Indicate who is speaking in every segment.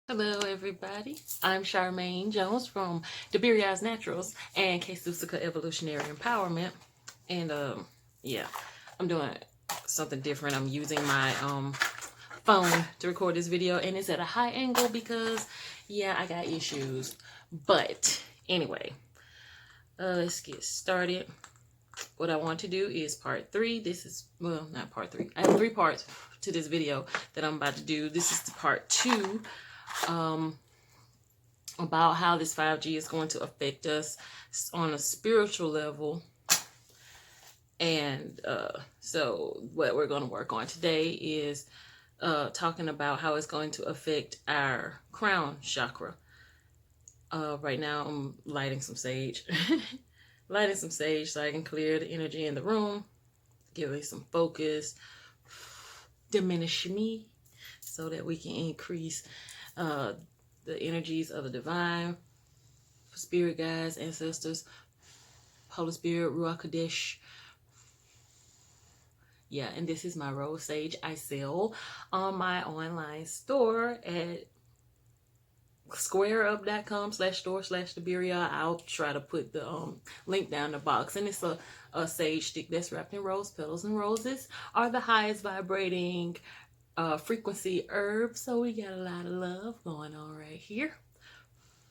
Speaker 1: Hello everybody, I'm Charmaine Jones from Debiria's Naturals and K-Susica Evolutionary Empowerment. And yeah, I'm doing something different. I'm using my phone to record this video, and it's at a high angle because yeah, I got issues. But anyway, let's get started. What I want to do is part 3. This is, well, not part 3. I have 3 parts to this video that I'm about to do. This is the part 2. About how this 5G is going to affect us on a spiritual level. And so what we're going to work on today is talking about how it's going to affect our crown chakra. Right now I'm lighting some sage. Lighting some sage so I can clear the energy in the room, give it some focus, diminish me so that we can increase the energies of the divine, spirit guides, ancestors, Holy Spirit, Ruach Kodesh. Yeah, and this is my rose sage I sell on my online store at squareup.com/store/Debiria. I'll try to put the link down in the box. And it's a sage stick that's wrapped in rose petals, and roses are the highest vibrating frequency herb. So we got a lot of love going on right here.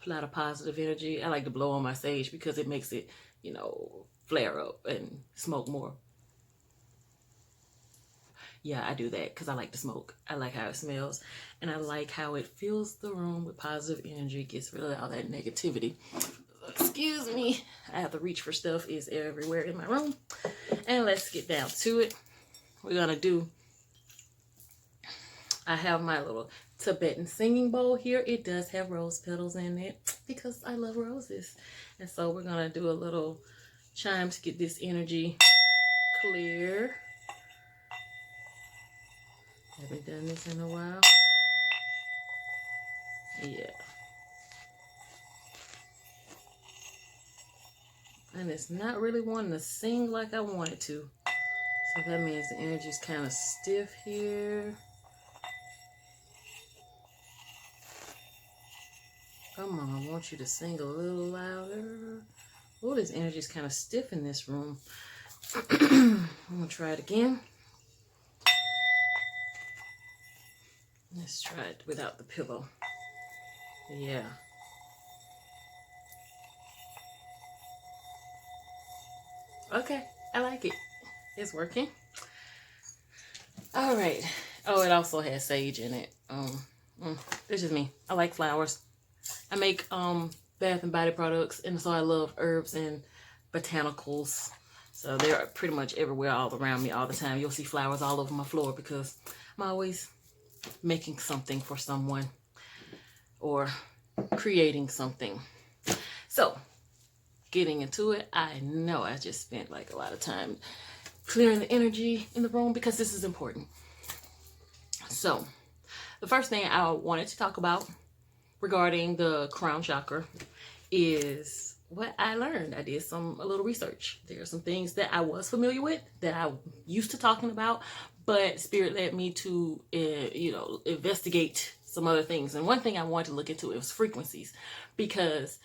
Speaker 1: A lot of positive energy. I like to blow on my sage because it makes it, you know, flare up and smoke more. Yeah, I do that because I like to smoke. I like how it smells, and I like how it fills the room with positive energy, gets rid of all that negativity. Excuse me, I have to reach for stuff. It's everywhere in my room. And let's get down to it. We're gonna do, I have my little Tibetan singing bowl here. It does have rose petals in it because I love roses. And so we're gonna do a little chime to get this energy clear. Haven't done this in a while. Yeah. And it's not really wanting to sing like I want it to. So that means the energy's kind of stiff here. Come on, I want you to sing a little louder. Oh, this energy's kind of stiff in this room. I'm gonna try it again. Let's try it without the pillow. Yeah. Okay, I like it. It's working. All right. Oh, it also has sage in it. This is me. I like flowers. I make bath and body products, and so I love herbs and botanicals. So they're pretty much everywhere, all around me, all the time. You'll see flowers all over my floor because I'm always making something for someone or creating something. So getting into it, I know I just spent like a lot of time clearing the energy in the room because this is important. So the first thing I wanted to talk about regarding the crown chakra is what I learned. I did a little research. There are some things that I was familiar with that I used to talking about, but Spirit led me to, investigate some other things. And one thing I wanted to look into was frequencies, because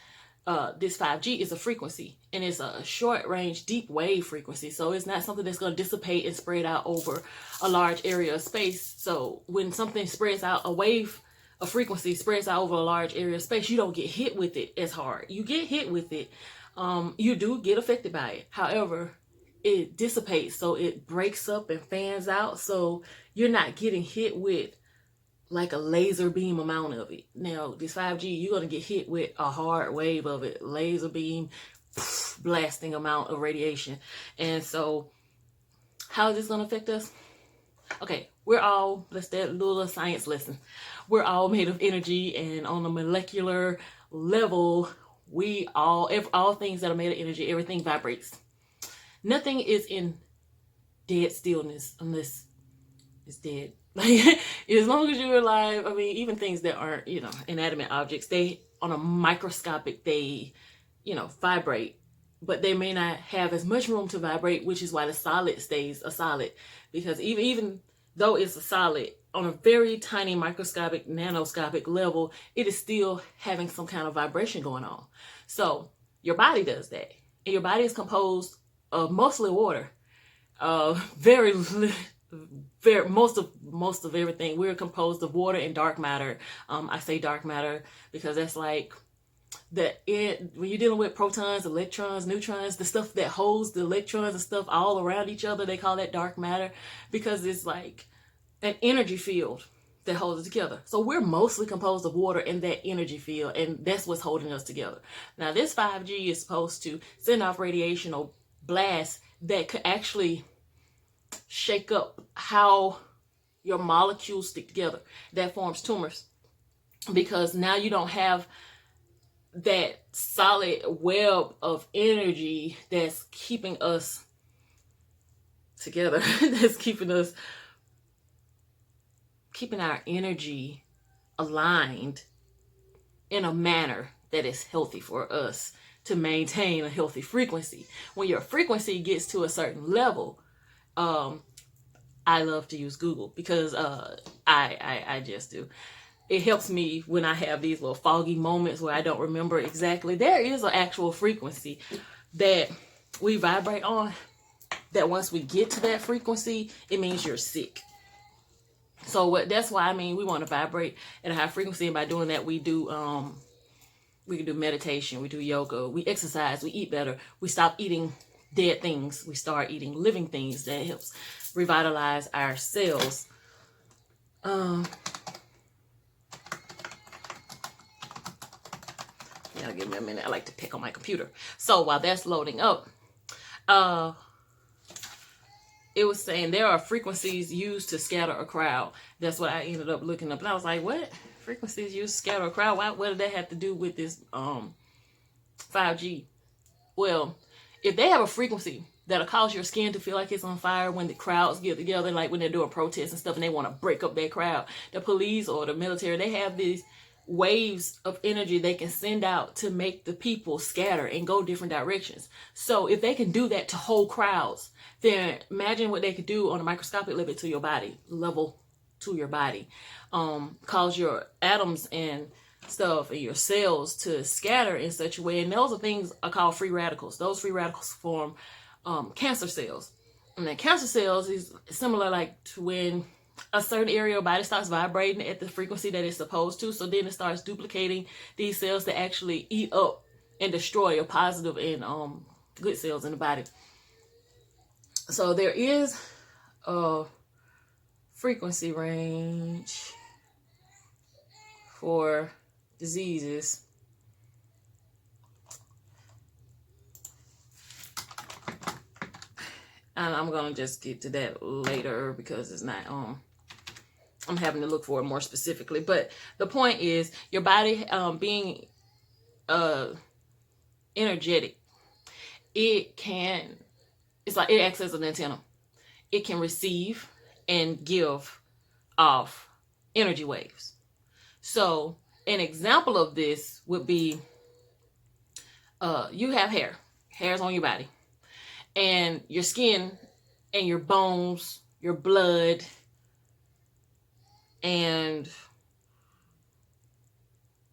Speaker 1: this 5G is a frequency, and it's a short range, deep wave frequency. So it's not something that's going to dissipate and spread out over a large area of space. So when something spreads out, a frequency spreads out over a large area of space, you don't get hit with it as hard. You get hit with it. You do get affected by it. However, it dissipates, so it breaks up and fans out. So you're not getting hit with like a laser beam amount of it. Now, this 5G, you're going to get hit with a hard wave of it. Laser beam, blasting amount of radiation. And so how is this going to affect us? Okay, we're all, let's do a little science lesson. We're all made of energy, and on a molecular level, all things that are made of energy, everything vibrates. Nothing is in dead stillness unless it's dead. Like, as long as you're alive, I mean, even things that aren't, inanimate objects, they, on a microscopic, they, vibrate, but they may not have as much room to vibrate, which is why the solid stays a solid. Because even though it's a solid, on a very tiny microscopic, nanoscopic level, it is still having some kind of vibration going on. So your body does that. And your body is composed of mostly water. Very most of everything. We're composed of water and dark matter. I say dark matter because that's like when you're dealing with protons, electrons, neutrons, the stuff that holds the electrons and stuff all around each other, they call that dark matter, because it's like an energy field that holds it together. So we're mostly composed of water in that energy field, and that's what's holding us together. Now this 5G is supposed to send off radiation or blasts that could actually shake up how your molecules stick together. That forms tumors, because now you don't have that solid web of energy that's keeping us together, that's keeping our energy aligned in a manner that is healthy for us to maintain a healthy frequency. When your frequency gets to a certain level, I love to use Google because I just do. It helps me when I have these little foggy moments where I don't remember exactly. There is an actual frequency that we vibrate on, that once we get to that frequency, it means you're sick. So that's why, we want to vibrate at a high frequency, and by doing that, we can do meditation, we do yoga, we exercise, we eat better, we stop eating dead things, we start eating living things. That helps revitalize our cells. Yeah, give me a minute. I like to pick on my computer. So while that's loading up, it was saying there are frequencies used to scatter a crowd. That's what I ended up looking up, and I was like, what? Frequencies used to scatter a crowd? What did that have to do with this 5G? Well, if they have a frequency that'll cause your skin to feel like it's on fire when the crowds get together, like when they're doing protests and stuff, and they want to break up that crowd, the police or the military, they have these waves of energy they can send out to make the people scatter and go different directions. So if they can do that to whole crowds, then imagine what they could do on a microscopic level to your body, cause your atoms and stuff and your cells to scatter in such a way. And those are things are called free radicals. Those free radicals form cancer cells. And then cancer cells is similar like to when a certain area of your body starts vibrating at the frequency that it's supposed to. So then it starts duplicating these cells to actually eat up and destroy your positive and good cells in the body. So there is a frequency range for diseases. And I'm going to just get to that later because it's not I'm having to look for it more specifically. But the point is, your body being energetic, it's like it acts as an antenna. It can receive and give off energy waves. So an example of this would be you have hairs on your body, and your skin and your bones, your blood, and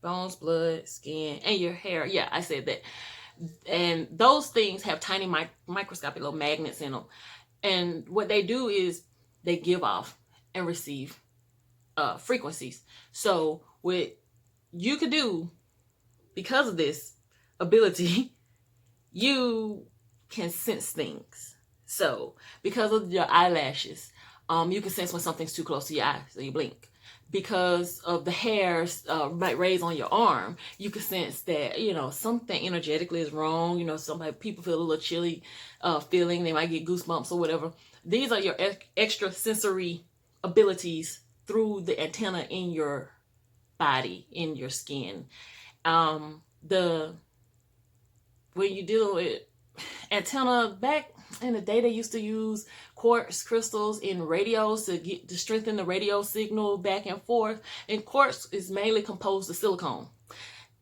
Speaker 1: bones, blood, skin, and your hair. Yeah, I said that. And those things have tiny microscopic little magnets in them. And what they do is they give off and receive frequencies. So what you could do, because of this ability, you can sense things. So because of your eyelashes, you can sense when something's too close to your eye, so you blink. Because of the hairs raised on your arm, you can sense that, something energetically is wrong. People feel a little chilly feeling. They might get goosebumps or whatever. These are your extra sensory abilities through the antenna in your body, in your skin. When you deal with antenna, back in the day, they used to use quartz crystals in radios to strengthen the radio signal back and forth. And quartz is mainly composed of silicone.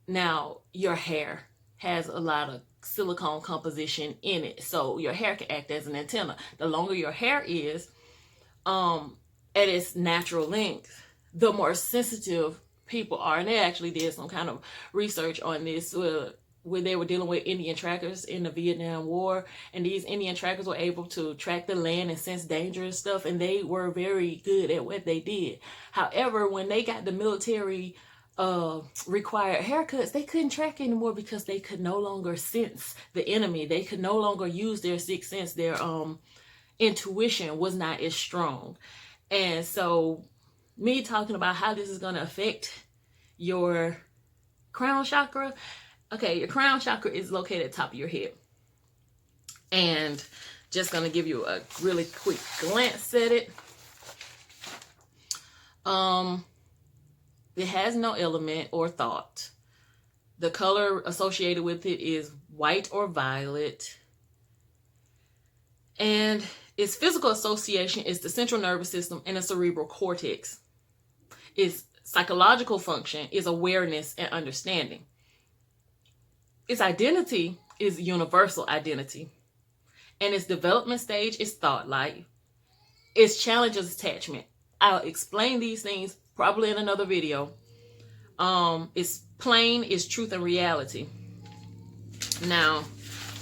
Speaker 1: Now, your hair has a lot of silicone composition in it, so your hair can act as an antenna. The longer your hair is, at its natural length, the more sensitive people are. And they actually did some kind of research on this where they were dealing with Indian trackers in the Vietnam War, and these Indian trackers were able to track the land and sense danger and stuff, and they were very good at what they did. However, when they got the military required haircuts, they couldn't track anymore because they could no longer sense the enemy. They could no longer use their sixth sense. Their intuition was not as strong. And so me talking about how this is going to affect your crown chakra. Okay, your crown chakra is located at the top of your head. And just going to give you a really quick glance at it. It has no element or thought. The color associated with it is white or violet. And its physical association is the central nervous system and the cerebral cortex. Its psychological function is awareness and understanding. Its identity is universal identity. And its development stage is thought life. Its challenge is attachment. I'll explain these things probably in another video. Its plane is truth and reality. Now,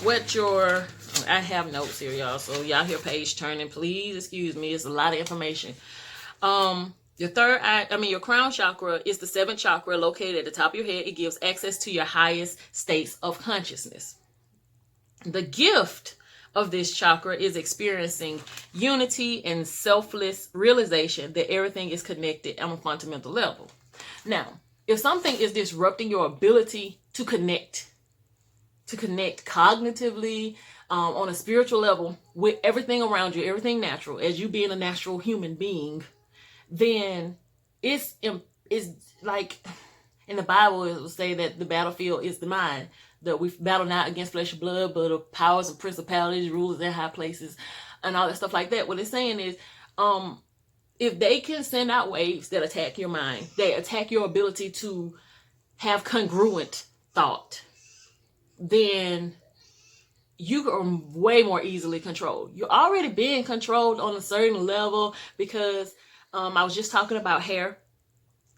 Speaker 1: I have notes here, y'all. So y'all hear page turning. Please excuse me. It's a lot of information. Your crown chakra is the seventh chakra located at the top of your head. It gives access to your highest states of consciousness. The gift of this chakra is experiencing unity and selfless realization that everything is connected on a fundamental level. Now, if something is disrupting your ability to connect cognitively, on a spiritual level with everything around you, everything natural, as you being a natural human being, then it's like in the Bible, it will say that the battlefield is the mind, that we battle not against flesh and blood, but of powers and principalities, rulers in high places, and all that stuff like that. What it's saying is, if they can send out waves that attack your mind, they attack your ability to have congruent thought, then you are way more easily controlled. You're already being controlled on a certain level because I was just talking about hair,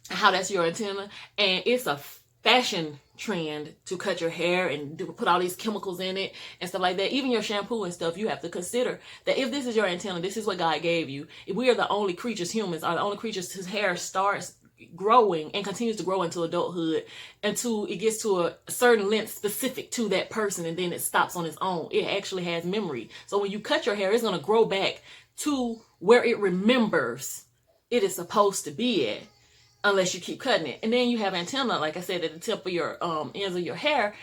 Speaker 1: how that's your antenna, and it's a fashion trend to cut your hair and put all these chemicals in it and stuff like that. Even your shampoo and stuff, you have to consider that if this is your antenna, this is what God gave you. If we are the only creatures, humans are the only creatures whose hair starts growing and continues to grow into adulthood until it gets to a certain length specific to that person, and then it stops on its own. It actually has memory. So when you cut your hair, it's going to grow back to where it remembers it is supposed to be at, unless you keep cutting it. And then you have antenna, like I said, at the tip of your ends of your hair.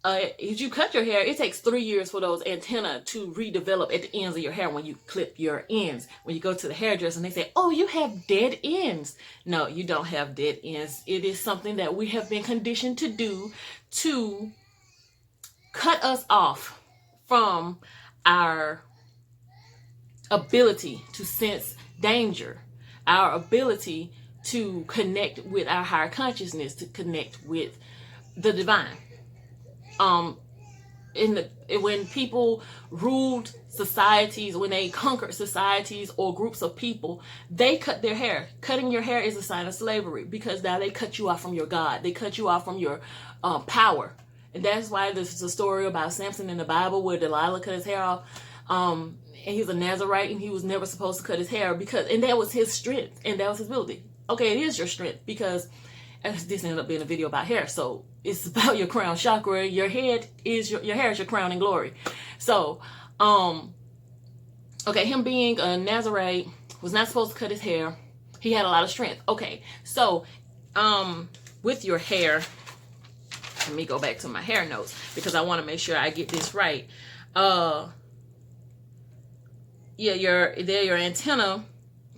Speaker 1: If you cut your hair, it takes 3 years for those antenna to redevelop at the ends of your hair when you clip your ends. When you go to the hairdresser and they say, oh, you have dead ends. No, you don't have dead ends. It is something that we have been conditioned to do to cut us off from our ability to sense danger, our ability to connect with our higher consciousness, to connect with the divine. When people ruled societies, when they conquered societies or groups of people, they cut their hair. Cutting your hair is a sign of slavery, because now they cut you off from your God. They cut you off from your power. And that's why there's a story about Samson in the Bible where Delilah cut his hair off. And he's a Nazarite and he was never supposed to cut his hair and that was his strength and that was his ability. Okay, it is your strength, because this ended up being a video about hair, so it's about your crown chakra. Your head is your hair is your crown and glory. So, okay, him being a Nazarite, was not supposed to cut his hair. He had a lot of strength. Okay, so, with your hair, let me go back to my hair notes because I want to make sure I get this right. Your antenna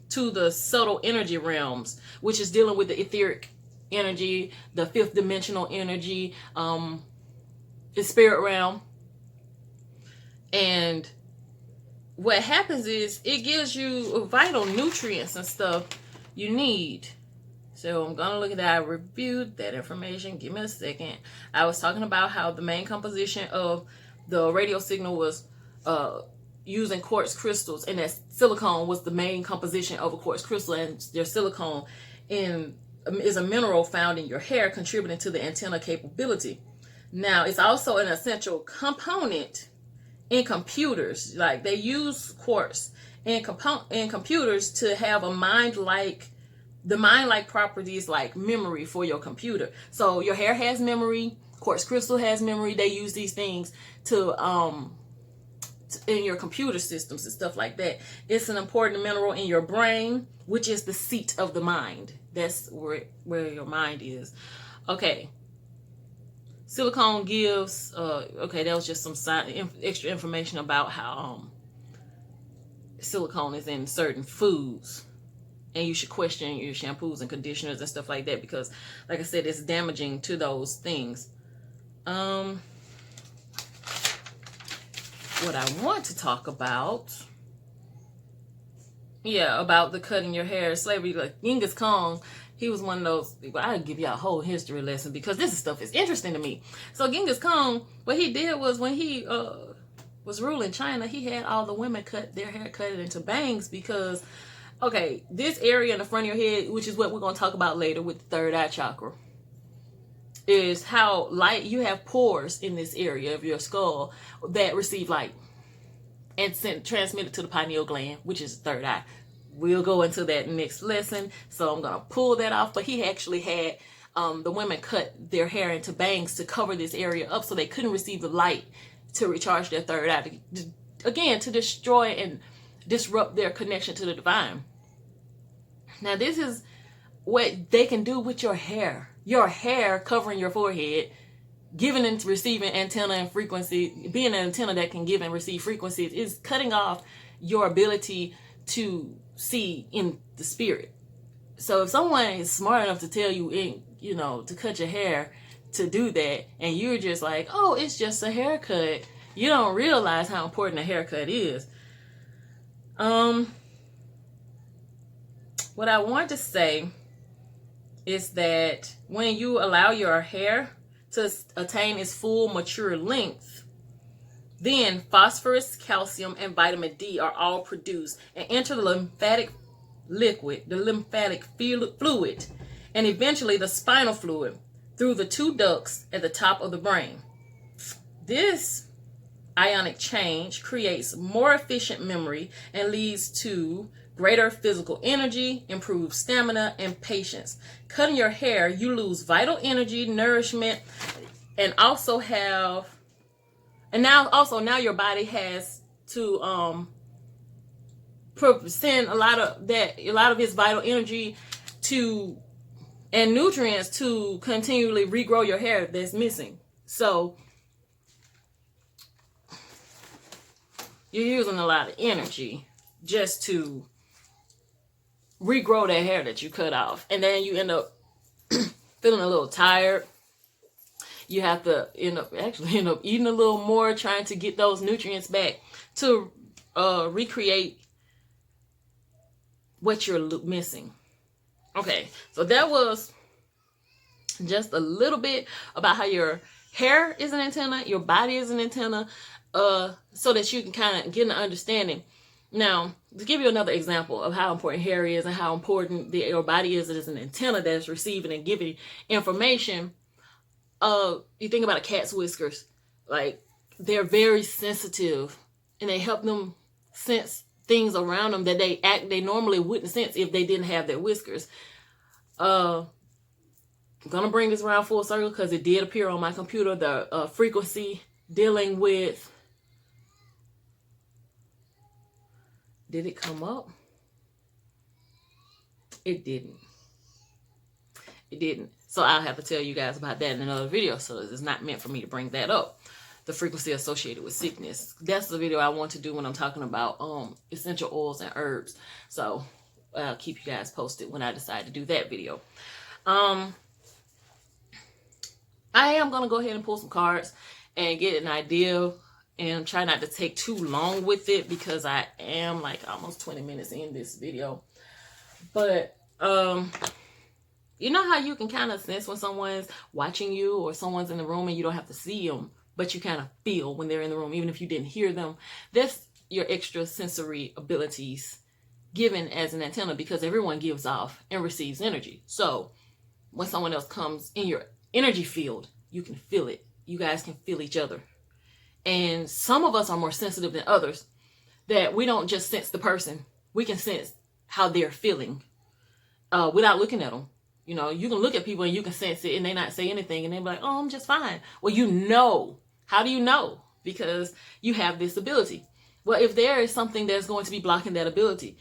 Speaker 1: to the subtle energy realms, which is dealing with the etheric energy, the fifth dimensional energy, the spirit realm. And what happens is it gives you vital nutrients and stuff you need. So I'm gonna look at that. I reviewed that information. Give me a second. I was talking about how the main composition of the radio signal was using quartz crystals, and that silicone was the main composition of a quartz crystal, and their silicone is a mineral found in your hair, contributing to the antenna capability. Now, it's also an essential component in computers. Like, they use quartz in computers to have the mind-like properties like memory for your computer. So your hair has memory, quartz crystal has memory. They use these things to in your computer systems and stuff like that. It's an important mineral in your brain, which is the seat of the mind. That's where your mind is. Okay. Silicone gives, okay, that was just some extra information about how silicone is in certain foods. And you should question your shampoos and conditioners and stuff like that, because, like I said, it's damaging to those things. What I want to talk about, about the cutting your hair, slavery, like Genghis Khan. He was one of those people. I'll give you a whole history lesson because this stuff is interesting to me. So Genghis Khan, what he did was, when he was ruling China, he had all the women cut their hair, cut it into bangs, because, okay, this area in the front of your head, which is what we're going to talk about later with the third eye chakra, is how light, you have pores in this area of your skull that receive light and transmit it to the pineal gland, which is the third eye. We'll go into that next lesson, so I'm going to pull that off. But he actually had the women cut their hair into bangs to cover this area up so they couldn't receive the light to recharge their third eye, again, to destroy and disrupt their connection to the divine. Now, this is what they can do with your hair. Your hair covering your forehead, giving and receiving antenna and frequency, being an antenna that can give and receive frequencies, is cutting off your ability to see in the spirit. So if someone is smart enough to tell you, to cut your hair, to do that, and you're just like, oh, it's just a haircut, you don't realize how important a haircut is. What I want to say is that when you allow your hair to attain its full mature length, then phosphorus, calcium, and vitamin D are all produced and enter the lymphatic fluid, and eventually the spinal fluid through the two ducts at the top of the brain. This ionic change creates more efficient memory and leads to greater physical energy, improved stamina, and patience. Cutting your hair, you lose vital energy, nourishment, and now your body has to send a lot of its vital energy and nutrients to continually regrow your hair that's missing. So you're using a lot of energy just to regrow that hair that you cut off, and then you end up feeling a little tired. You have to end up eating a little more, trying to get those nutrients back to recreate what you're missing. Okay, so that was just a little bit about how your hair is an antenna, your body is an antenna, so that you can kind of get an understanding. Now, to give you another example of how important hair is and how important your body is as an antenna that's receiving and giving information, you think about a cat's whiskers. Like, they're very sensitive, and they help them sense things around them that they normally wouldn't sense if they didn't have their whiskers. I'm gonna bring this around full circle because it did appear on my computer, the frequency dealing with. Did it come up? It didn't. It didn't. So I'll have to tell you guys about that in another video. So it's not meant for me to bring that up. The frequency associated with sickness. That's the video I want to do when I'm talking about essential oils and herbs. So I'll keep you guys posted when I decide to do that video. I am going to go ahead and pull some cards and get an idea, and try not to take too long with it because I am like almost 20 minutes in this video. But you know how you can kind of sense when someone's watching you or someone's in the room and you don't have to see them, but you kind of feel when they're in the room, even if you didn't hear them. This your extra sensory abilities given as an antenna, because everyone gives off and receives energy. So when someone else comes in your energy field, you can feel it. You guys can feel each other. And some of us are more sensitive than others, that we don't just sense the person. We can sense how they're feeling without looking at them. You know, you can look at people and you can sense it and they not say anything and they be like, oh, I'm just fine. Well, you know. How do you know? Because you have this ability. Well, if there is something that's going to be blocking that ability,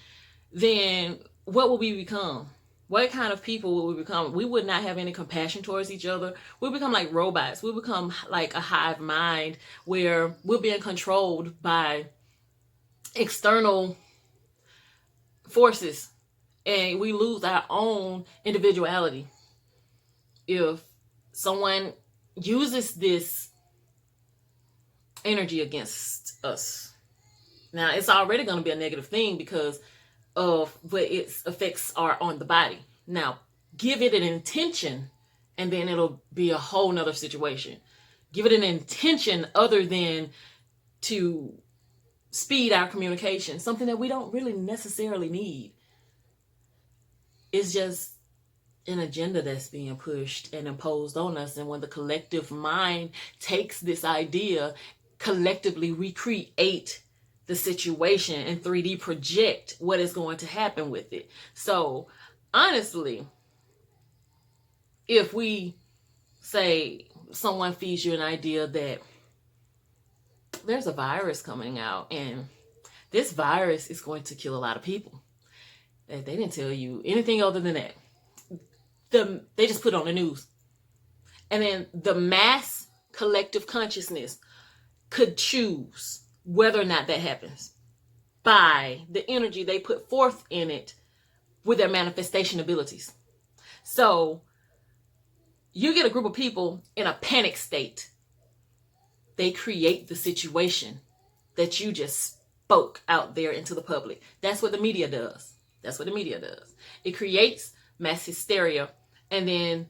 Speaker 1: then what will we become? What kind of people will we become? We would not have any compassion towards each other. We'll become like robots. We'll become like a hive mind where we're being controlled by external forces, and we lose our own individuality. If someone uses this energy against us, now it's already going to be a negative thing because of what its effects are on the body. Now, give it an intention, and then it'll be a whole nother situation. Give it an intention other than to speed our communication, something that we don't really necessarily need. It's just an agenda that's being pushed and imposed on us. And when the collective mind takes this idea, collectively recreate the situation and 3D project what is going to happen with it. So honestly, if we say someone feeds you an idea that there's a virus coming out and this virus is going to kill a lot of people, they didn't tell you anything other than that. They just put it on the news. And then the mass collective consciousness could choose whether or not that happens by the energy they put forth in it with their manifestation abilities. So you get a group of people in a panic state. They create the situation that you just spoke out there into the public. That's what the media does. That's what the media does. It creates mass hysteria. And then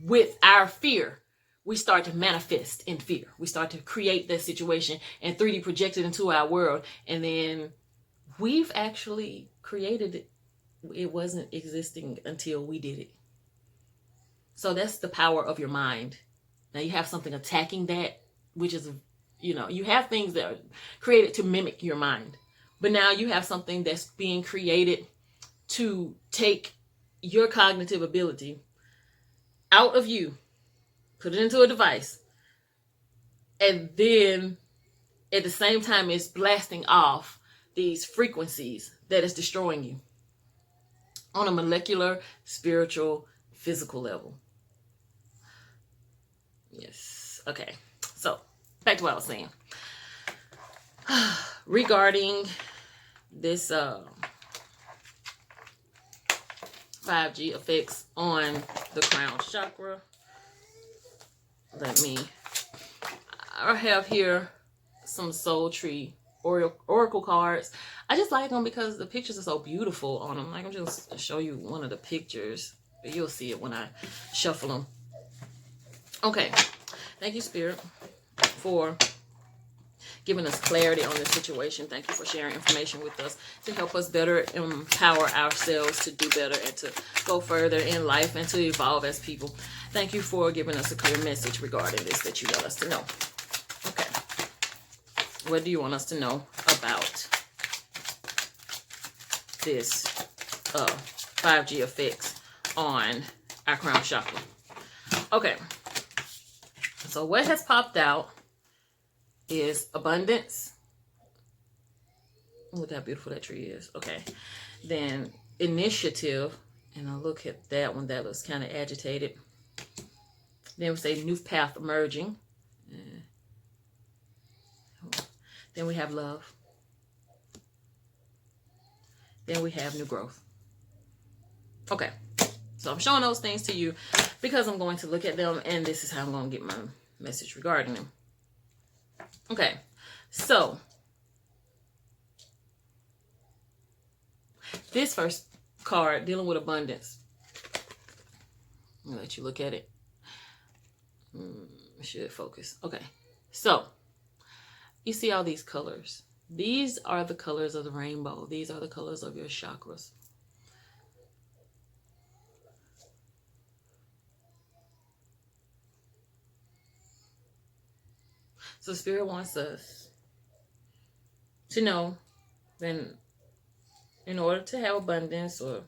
Speaker 1: with our fear, we start to manifest in fear. We start to create that situation and 3D project it into our world. And then we've actually created it. It wasn't existing until we did it. So that's the power of your mind. Now you have something attacking that, which is, you have things that are created to mimic your mind. But now you have something that's being created to take your cognitive ability out of you, put it into a device, and then at the same time it's blasting off these frequencies that is destroying you on a molecular, spiritual, physical level. Yes. Okay. So back to what I was saying regarding this 5G effects on the crown chakra. I have here some Soul Tree Oracle cards. I just like them because the pictures are so beautiful on them. Like, I'm just going to show you one of the pictures. You'll see it when I shuffle them. Okay. Thank you, Spirit, for giving us clarity on this situation. Thank you for sharing information with us to help us better empower ourselves to do better and to go further in life and to evolve as people. Thank you for giving us a clear message regarding this that you want us to know. Okay. What do you want us to know about this 5G effects on our crown chakra? Okay. So what has popped out is abundance. Look how beautiful that tree is. Okay. Then initiative. And I look at that one. That was kind of agitated. Then we say new path emerging. Then we have love. Then we have new growth. Okay. So I'm showing those things to you because I'm going to look at them, and this is how I'm going to get my message regarding them. Okay. So this first card, dealing with abundance. I'll let you look at it. Should focus. Okay. So you see all these colors. These are the colors of the rainbow. These are the colors of your chakras. So Spirit wants us to know that in order to have abundance or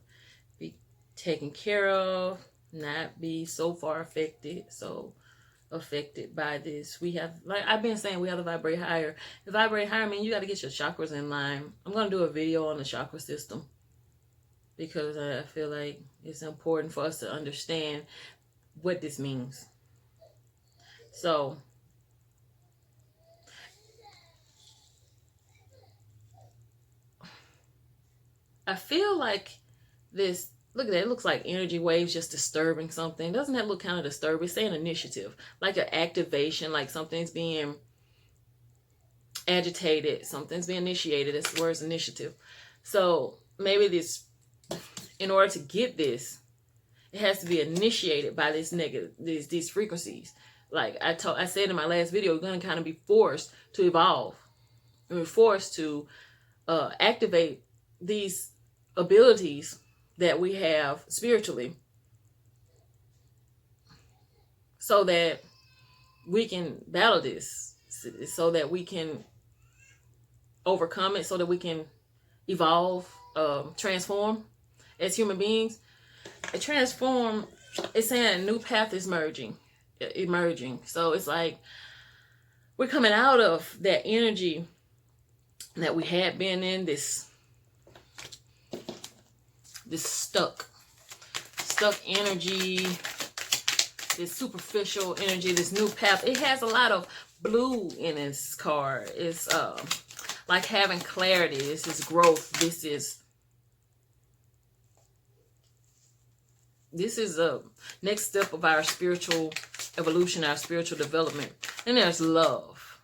Speaker 1: be taken care of, not be so far affected by this, we have, like I've been saying, we have to vibrate higher. To vibrate higher, I mean, you got to get your chakras in line. I'm going to do a video on the chakra system because I feel like it's important for us to understand what this means. So I feel like this, look at that, it looks like energy waves just disturbing something. Doesn't that look kind of disturbing? It's saying initiative, like an activation, like something's being agitated, something's being initiated. That's the word, initiative. So maybe this, in order to get this, it has to be initiated by this negative, these frequencies. Like I said in my last video, we're going to kind of be forced to evolve. We're forced to activate these abilities that we have spiritually so that we can battle this, so that we can overcome it, so that we can evolve, transform as human beings. Transform, it's saying a new path is emerging. So it's like we're coming out of that energy that we had been in, this stuck energy, this superficial energy, this new path. It has a lot of blue in this card. It's like having clarity. This is growth. This is a next step of our spiritual evolution, our spiritual development. And there's love.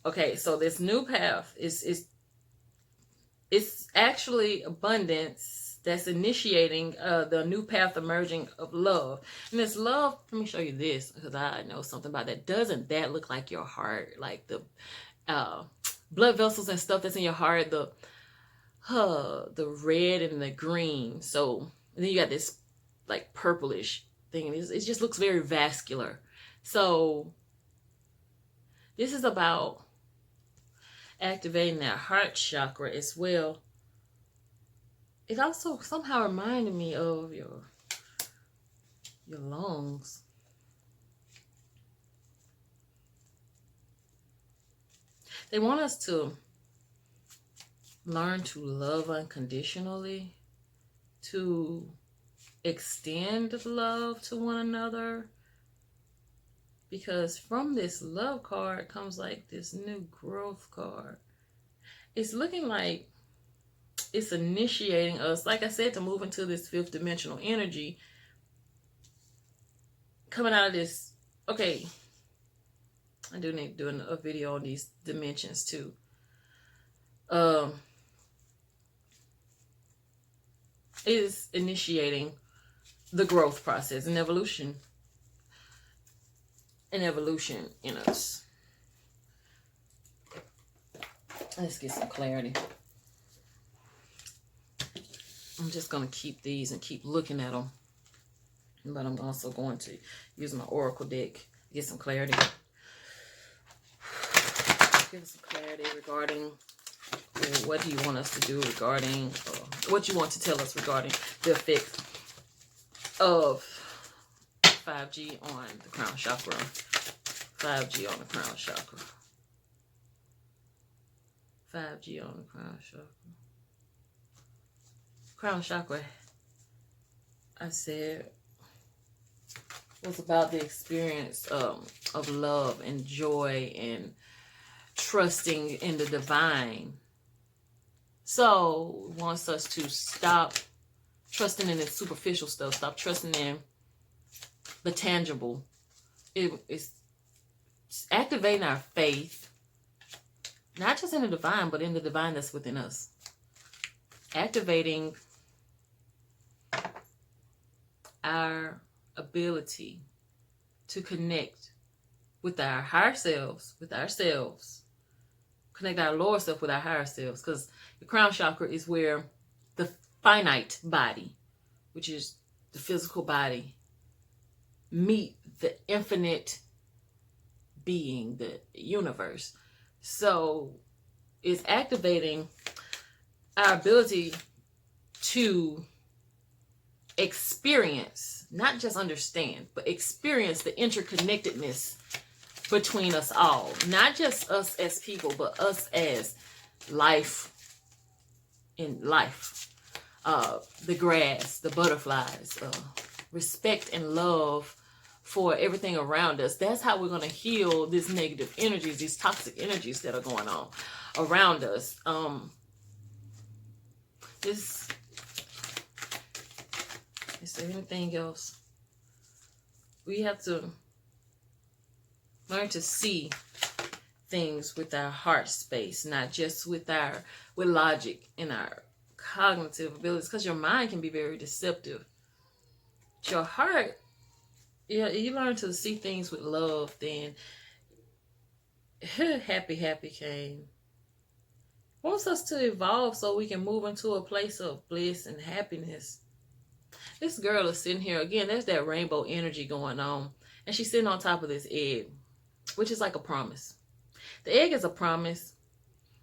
Speaker 1: Okay, so this new path is actually abundance that's initiating the new path emerging of love. And this love, let me show you this because I know something about that. Doesn't that look like your heart? Like the blood vessels and stuff that's in your heart, the red and the green. So and then you got this like purplish thing. It just looks very vascular. So this is about activating that heart chakra as well. It also somehow reminded me of your lungs. They want us to learn to love unconditionally, to extend love to one another, because from this love card comes like this new growth card. It's looking like it's initiating us, like I said, to move into this fifth dimensional energy, coming out of this. Okay, I do need to do a video on these dimensions too. Is initiating the growth process and evolution in us. Let's get some clarity. I'm just going to keep these and keep looking at them. But I'm also going to use my oracle deck to get some clarity. Give us some clarity regarding what do you want us to do regarding, what you want to tell us regarding the effects of 5G on the crown chakra. 5G on the crown chakra. 5G on the crown chakra. Crown chakra, I said, was about the experience of love and joy and trusting in the divine. So it wants us to stop trusting in the superficial stuff, stop trusting in the tangible. It's activating our faith, not just in the divine, but in the divine that's within us. Activating our ability to connect with our higher selves, with ourselves, connect our lower self with our higher selves, because the crown chakra is where the finite body, which is the physical body, meet the infinite being, the universe. So it's activating our ability to experience, not just understand, but experience the interconnectedness between us all. Not just us as people, but us as life in life. The grass, the butterflies, respect and love for everything around us. That's how we're going to heal these negative energies, these toxic energies that are going on around us. Is there anything else? We have to learn to see things with our heart space, not just with logic and our cognitive abilities, because your mind can be very deceptive. Your heart, you learn to see things with love, then happy came. Wants us to evolve so we can move into a place of bliss and happiness. This girl is sitting here again. There's that rainbow energy going on, and she's sitting on top of this egg, which is like a promise. The egg is a promise.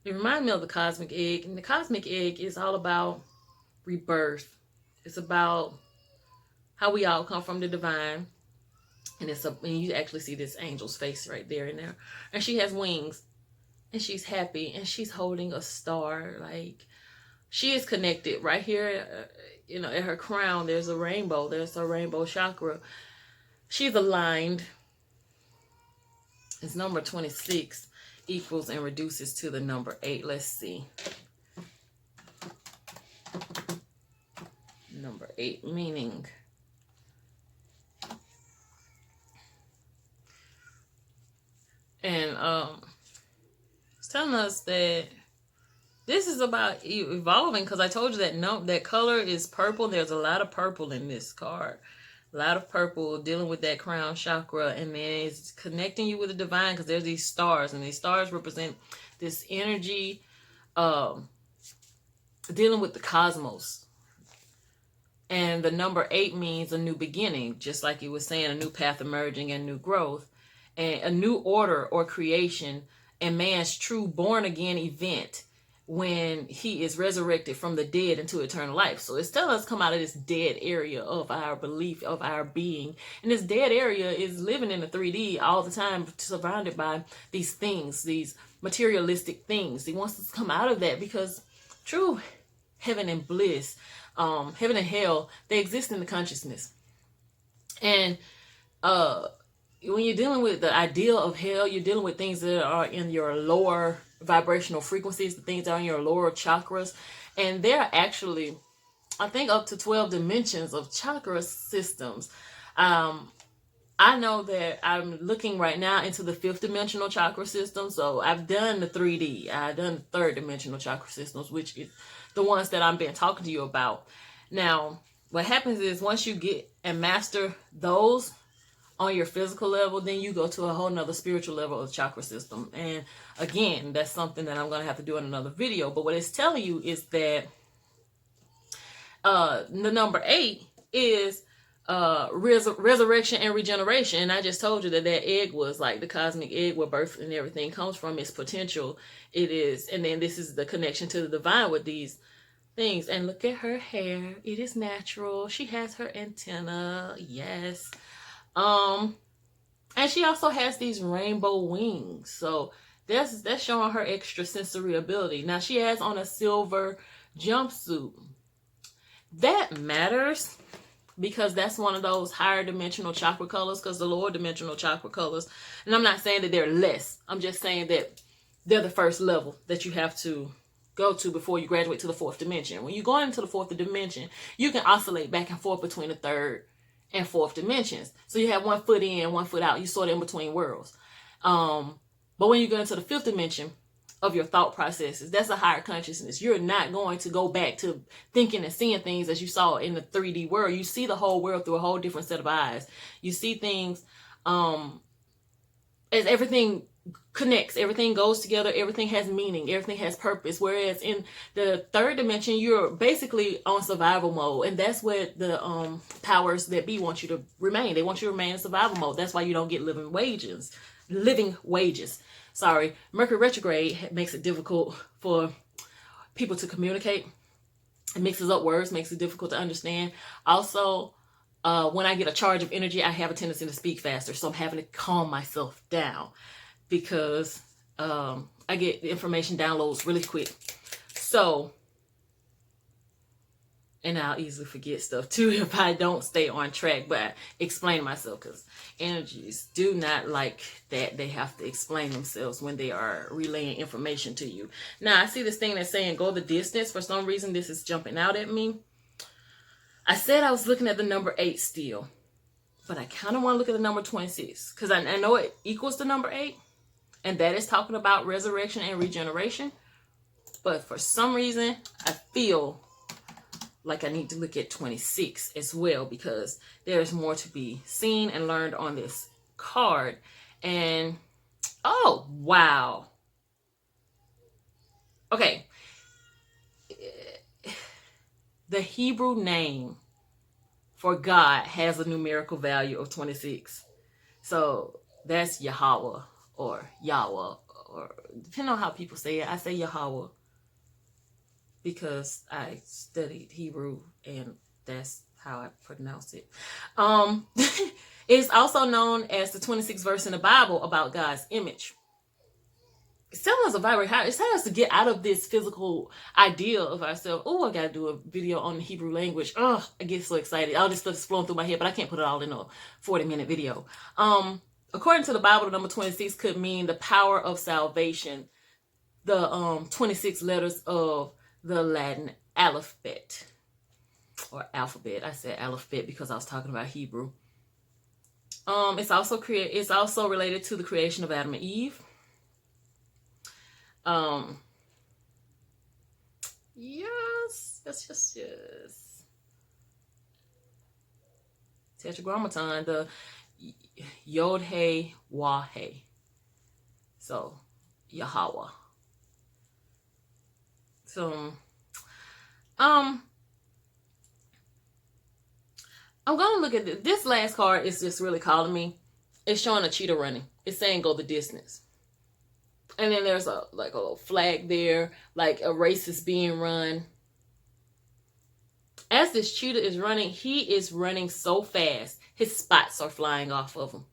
Speaker 1: It reminds me of the cosmic egg, and the cosmic egg is all about rebirth. It's about how we all come from the divine, and you actually see this angel's face right there in there, and she has wings, and she's happy, and she's holding a star. Like, she is connected right here. At her crown, there's a rainbow. There's a rainbow chakra. She's aligned. It's number 26 equals and reduces to the number 8. Let's see. Number 8 meaning and it's telling us that this is about evolving, because I told you that that color is purple. There's a lot of purple in this card. A lot of purple dealing with that crown chakra, and then it's connecting you with the divine, because there's these stars, and these stars represent this energy dealing with the cosmos. And the number 8 means a new beginning, just like you were saying, a new path emerging and new growth, and a new order or creation, and man's true born again event when he is resurrected from the dead into eternal life. So it's telling us come out of this dead area of our belief, of our being. And this dead area is living in the 3D all the time, surrounded by these things, these materialistic things. He wants us to come out of that, because true heaven and bliss, heaven and hell, they exist in the consciousness. And when you're dealing with the ideal of hell, you're dealing with things that are in your lower vibrational frequencies, the things that are in your lower chakras. And there are actually, I think, up to 12 dimensions of chakra systems. I know that I'm looking right now into the 5th dimensional chakra system. So I've done the 3D. I've done the 3rd dimensional chakra systems, which is the ones that I've been talking to you about. Now, what happens is once you get and master those on your physical level, then you go to a whole nother spiritual level of chakra system. And again, that's something that I'm going to have to do in another video. But what it's telling you is that the number 8 is resurrection and regeneration. And I just told you that egg was like the cosmic egg where birth and everything comes from, its potential. It is. And then this is the connection to the divine with these things. And look at her hair. It is natural. She has her antenna. Yes. And she also has these rainbow wings. So that's showing her extra sensory ability. Now she has on a silver jumpsuit. That matters, because that's one of those higher dimensional chakra colors, because the lower dimensional chakra colors, and I'm not saying that they're less, I'm just saying that they're the first level that you have to go to before you graduate to the 4th dimension. When you go into the 4th dimension, you can oscillate back and forth between the 3rd and 4th dimensions. So you have 1 foot in, 1 foot out. You sort of in between worlds. But when you go into the 5th dimension of your thought processes, that's a higher consciousness. You're not going to go back to thinking and seeing things as you saw in the 3D world. You see the whole world through a whole different set of eyes. You see things as everything connects. Everything goes together. Everything has meaning. Everything has purpose. Whereas in the third dimension, you're basically on survival mode, and that's where the powers that be want you to remain. They want you to remain in survival mode. That's why you don't get living wages. Sorry, Mercury retrograde makes it difficult for people to communicate. It mixes up words, makes it difficult to understand. Also, when I get a charge of energy, I have a tendency to speak faster, so I'm having to calm myself down, because I get the information downloads really quick. So, and I'll easily forget stuff too if I don't stay on track. But I explain myself, because energies do not like that. They have to explain themselves when they are relaying information to you. Now, I see this thing that's saying go the distance. For some reason, this is jumping out at me. I said I was looking at the number 8 still, but I kind of want to look at the number 26, because I know it equals the number 8, and that is talking about resurrection and regeneration. But for some reason, I feel like I need to look at 26 as well, because there's more to be seen and learned on this card. And oh, wow. Okay. The Hebrew name for God has a numerical value of 26. So that's Yahweh or Yahweh, or depending on how people say it. I say Yahweh because I studied Hebrew and that's how I pronounce it. It's also known as the 26th verse in the Bible about God's image. It's telling us a vibrate higher. It's telling us to get out of this physical idea of ourselves. Oh, I got to do a video on the Hebrew language. Oh, I get so excited. All this stuff is flowing through my head, but I can't put it all in a 40-minute video. According to the Bible, the number 26 could mean the power of salvation. The 26 letters of the Latin alphabet. Or alphabet. I said alphabet because I was talking about Hebrew. It's also related to the creation of Adam and Eve. Yes. Tetragrammaton, the Yod He Wah He. So Yahweh. So I'm gonna look at this last card. Is just really calling me. It's showing a cheetah running. It's saying go the distance. And then there's a little flag there, like a race is being run. As this cheetah is running, he is running so fast, his spots are flying off of him.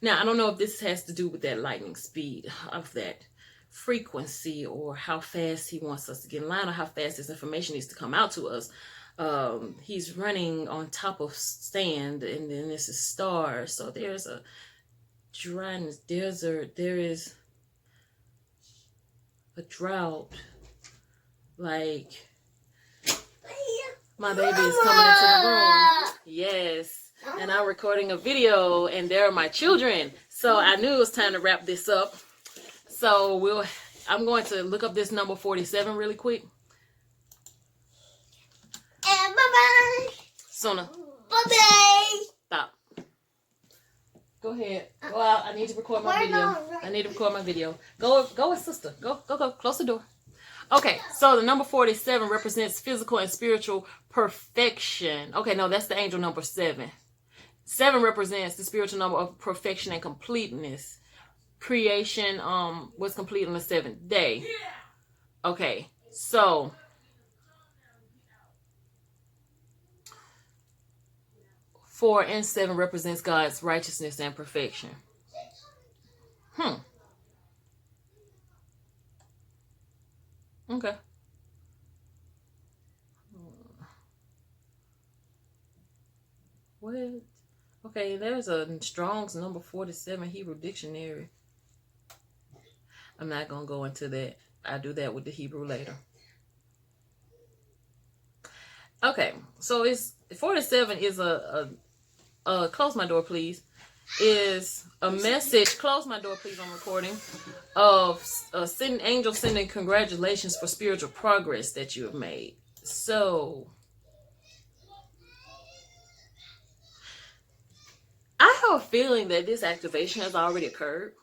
Speaker 1: Now, I don't know if this has to do with that lightning speed of that frequency, or how fast he wants us to get in line, or how fast this information needs to come out to us. He's running on top of sand, and then this is stars. So there's a dryness, desert, there is a drought. Like, my baby is coming into the room. Yes. And I'm recording a video, and there are my children. So I knew it was time to wrap this up. So I'm going to look up this number 47 really quick.
Speaker 2: And bye-bye.
Speaker 1: Sona.
Speaker 2: Bye-bye.
Speaker 1: Stop. Go ahead. Go out. I need to record my video. Go with sister. Go. Close the door. Okay, so the number 47 represents physical and spiritual perfection. Okay, no, that's the angel number 7. 7 represents the spiritual number of perfection and completeness. Creation was complete on the 7th day. Okay, so 4 and 7 represents God's righteousness and perfection. Okay. What? Okay, there's a Strong's number 47 Hebrew dictionary. I'm not going to go into that. I'll do that with the Hebrew later. Okay, so it's 47 is a close my door, please. Is a message, close my door, please, I'm recording, of angel sending congratulations for spiritual progress that you have made. So I have a feeling that this activation has already occurred.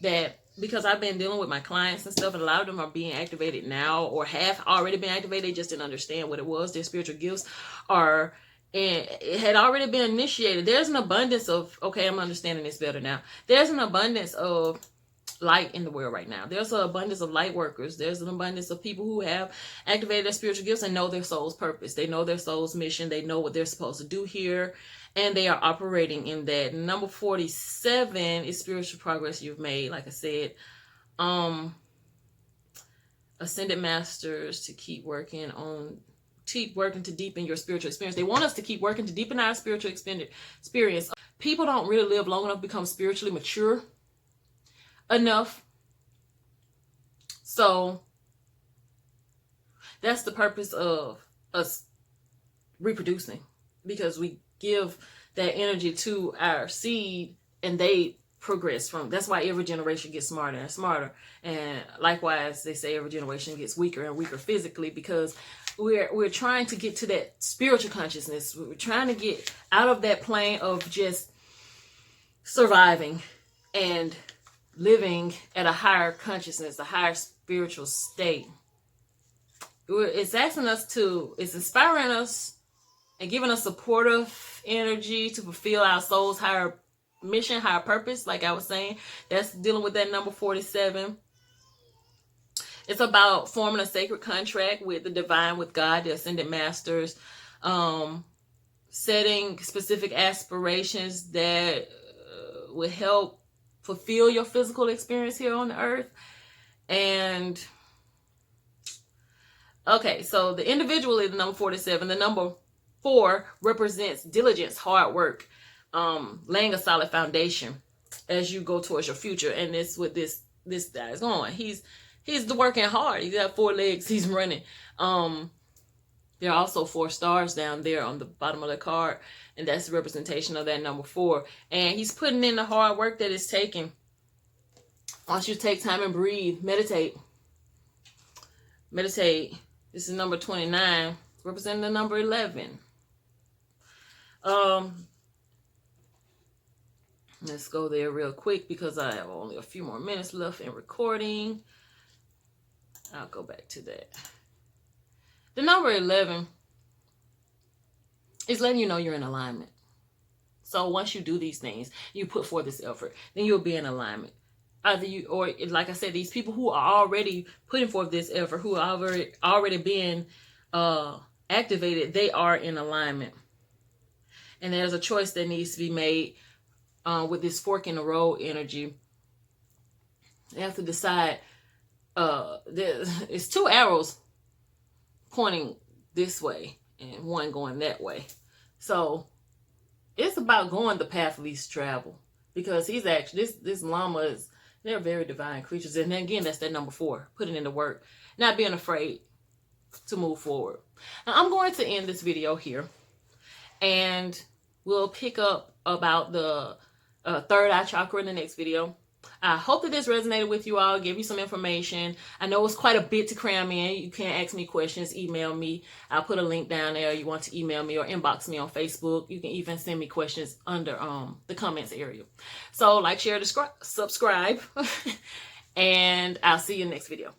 Speaker 1: That because I've been dealing with my clients and stuff, and a lot of them are being activated now or have already been activated. They just didn't understand what it was. Their spiritual gifts are, and it had already been initiated. There's an abundance of, okay, I'm understanding this better now. There's an abundance of light in the world right now. There's an abundance of light workers. There's an abundance of people who have activated their spiritual gifts and know their soul's purpose. They know their soul's mission. They know what they're supposed to do here, and they are operating in that. Number 47 is spiritual progress you've made. Like I said, ascended masters to keep working to deepen your spiritual experience. They want us to keep working to deepen our spiritual experience. People don't really live long enough to become spiritually mature enough. So that's the purpose of us reproducing, because we give that energy to our seed and they progress from. That's why every generation gets smarter and smarter, and likewise they say every generation gets weaker and weaker physically, because we're trying to get to that spiritual consciousness. We're trying to get out of that plane of just surviving and living at a higher consciousness, a higher spiritual state. It's asking us to, it's inspiring us and giving us supportive energy to fulfill our soul's higher mission, higher purpose. Like I was saying, that's dealing with that number 47. It's about forming a sacred contract with the divine, with God, the ascended masters, setting specific aspirations that will help fulfill your physical experience here on the earth. And okay, so the individual is the number 47. The number 4 represents diligence, hard work, laying a solid foundation as you go towards your future. And it's what this guy is going. He's working hard. He's got 4 legs. He's running. There are also 4 stars down there on the bottom of the card, and that's the representation of that number 4. And he's putting in the hard work that it's taking. Once you take time and breathe, meditate. This is number 29, representing the number 11. Let's go there real quick because I have only a few more minutes left in recording. I'll go back to that. The number 11 is letting you know you're in alignment. So once you do these things, you put forth this effort, then you'll be in alignment. Either you, or like I said, these people who are already putting forth this effort, who are already being activated, they are in alignment. And there's a choice that needs to be made with this fork in the road energy. You have to decide. It's 2 arrows pointing this way and 1 going that way. So it's about going the path of least travel, because he's actually, this llama is, they're very divine creatures. And then again, that's that number 4, putting in the work, not being afraid to move forward. Now I'm going to end this video here, and we'll pick up about the third eye chakra in the next video. I hope that this resonated with you all, give you some information. I know it's quite a bit to cram in. You can ask me questions, email me. I'll put a link down there. You want to email me or inbox me on Facebook. You can even send me questions under the comments area. So like, share, subscribe, and I'll see you in the next video.